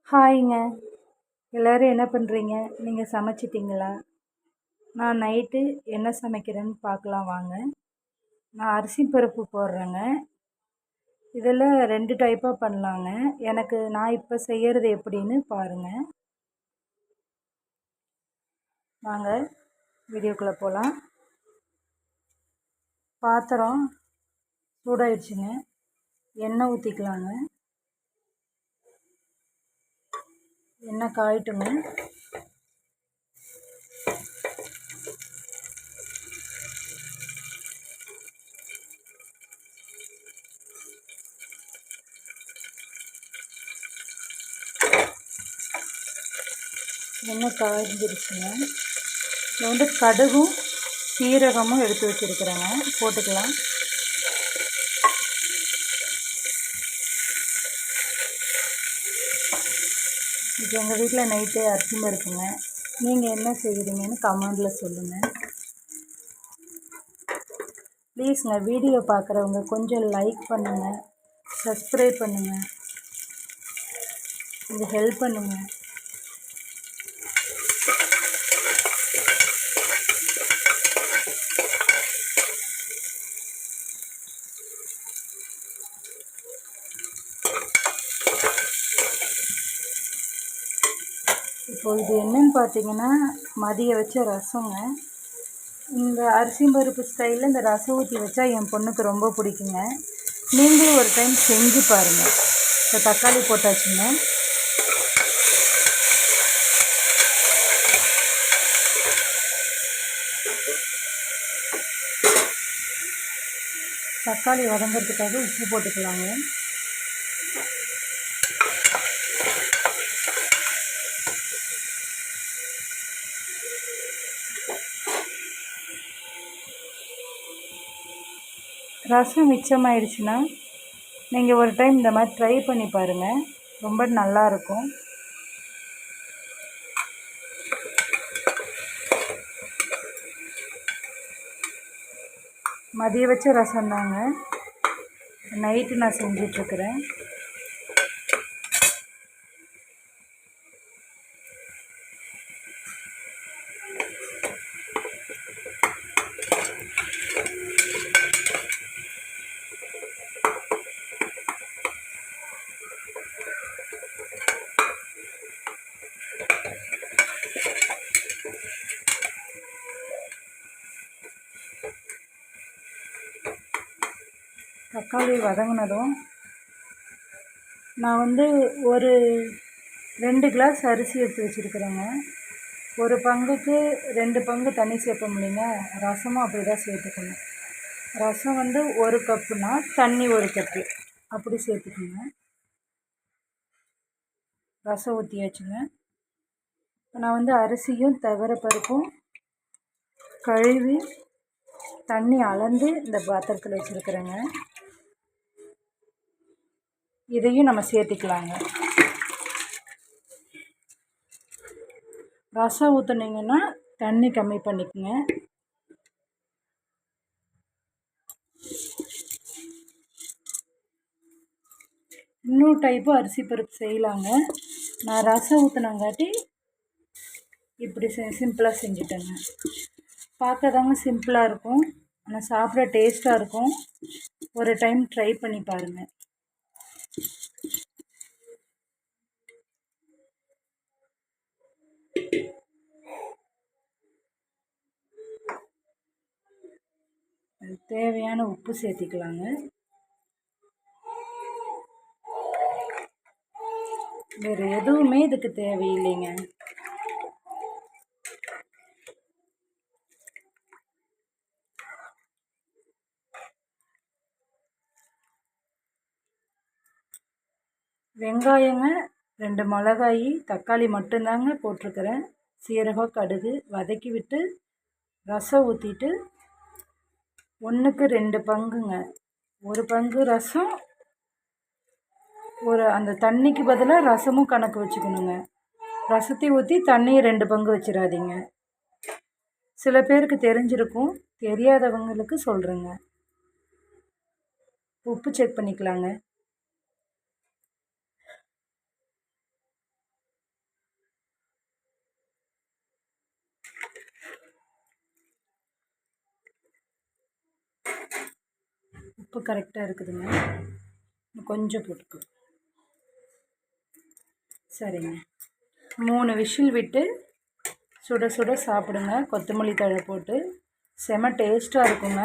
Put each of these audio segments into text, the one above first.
ஹாய்ங்க. எல்லோரும் என்ன பண்ணுறீங்க? நீங்கள் சமைச்சிட்டிங்களா? நான் நைட்டு என்ன சமைக்கிறேன்னு பார்க்கலாம் வாங்க. நான் அரிசி பருப்பு போடுறேங்க. இதில் 2 டைப்பாக பண்ணலாங்க. நான் இப்போ செய்கிறது எப்படின்னு பாருங்கள். வாங்க வீடியோக்குள்ளே போகலாம். பாத்திரம் சூடாயிடுச்சுங்க. எண்ணெய் ஊற்றிக்கலாங்க. எண்ணெய் காயட்டுங்க. எண்ணெய் காய்ஞ்சிருச்சுங்க. இதில் கடுகும் சீரகமும் எடுத்து வச்சுருக்குறேங்க, போட்டுக்கலாம். இப்போ எங்கள் வீட்டில் நைட்டு அரிசி பருப்புங்க. நீங்கள் என்ன செய்கிறீங்கன்னு கமெண்டில் சொல்லுங்கள். ப்ளீஸுங்க, வீடியோ பார்க்குறவங்க கொஞ்சம் லைக் பண்ணுங்கள், சப்ஸ்கிரைப் பண்ணுங்கள், கொஞ்சம் ஹெல்ப் பண்ணுங்கள். இப்போது இது என்னன்னு பார்த்தீங்கன்னா, மதியம் வச்ச ரசங்க. இந்த அரிசி பருப்பு ஸ்டைலில் இந்த ரசம் ஊற்றி வச்சா என் பொண்ணுக்கு ரொம்ப பிடிக்குங்க. நீங்களும் ஒரு டைம் செஞ்சு பாருங்கள். இப்போ தக்காளி போட்டாச்சுங்க. தக்காளி வதங்கிறதுக்காக உப்பு போட்டுக்கலாங்க. ரசம் மிச்சமாயிடுச்சுன்னா நீங்கள் ஒரு டைம் இந்த மாதிரி ட்ரை பண்ணி பாருங்கள், ரொம்ப நல்லாயிருக்கும். மதியம் வச்ச ரசம் தாங்க நைட்டு நான் செஞ்சிட்ருக்கிறேன். தக்காளி வதங்கினதும் நான் ஒரு 2 கிளாஸ் அரிசி எடுத்து வச்சுருக்குறேங்க. ஒரு பங்குக்கு 2 பங்கு தண்ணி சேர்ப்போம் இல்லைங்க, ரசமும் அப்படி தான் சேர்த்துக்கணும். ரசம் 1 கப்புனா தண்ணி 1 கப்பு அப்படி சேர்த்துக்கோங்க. ரசம் ஊற்றியாச்சுங்க. நான் அரிசியும் பருப்பும் கழுவி தண்ணி அளந்து இந்த பாத்திரத்தில் வச்சுருக்குறேங்க. இதையும் நம்ம சேர்த்துக்கலாங்க. ரசம் ஊற்றுனீங்கன்னா தண்ணி கம்மி பண்ணிக்கோங்க. இன்னொரு டைப்பு அரிசி பருப்பு செய்யலாங்க. நான் ரசம் ஊற்றுனங்காட்டி இப்படி சிம்பிளாக செஞ்சுட்டேங்க. பார்க்க தாங்க சிம்பிளாக இருக்கும், ஆனால் சாப்பிட டேஸ்ட்டாக இருக்கும். ஒரு டைம் ட்ரை பண்ணி பாருங்கள். தேவையான உப்பு சேர்த்திக்கலாங்க. வேறு எதுவுமே இதுக்கு தேவையில்லைங்க. வெங்காயங்க 2 மிளகாய், தக்காளி மட்டும்தாங்க போட்டிருக்கிறேன். சீரகம் கடுகு வதக்கி விட்டு ரசம் ஊற்றிட்டு 1க்கு 2 பங்குங்க. 1 பங்கு ரசம், அந்த தண்ணிக்கு பதிலாக ரசமும் கணக்கு வச்சுக்கணுங்க. ரசத்தை ஊற்றி தண்ணியை 2 பங்கு வச்சிடாதீங்க. சில பேருக்கு தெரிஞ்சிருக்கும், தெரியாதவங்களுக்கு சொல்கிறேங்க. உப்பு செக் பண்ணிக்கலாங்க. உப்பு கரெக்டாக இருக்குதுங்க. கொஞ்சம் போட்டுக்கோ. சரிங்க. 3 விசில் விட்டு சுட சுட சாப்பிடுங்க. கொத்தமல்லி தழை போட்டு செம டேஸ்ட்டாக இருக்குங்க.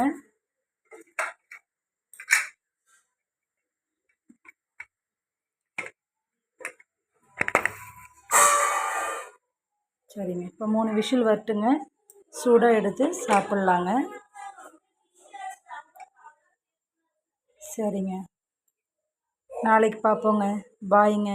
சரிங்க. இப்போ 3 விசில் வரட்டுங்க. சூடாக எடுத்து சாப்பிட்லாங்க. சரிங்க. நாளைக்கு பார்ப்போங்க. பாய்ங்க.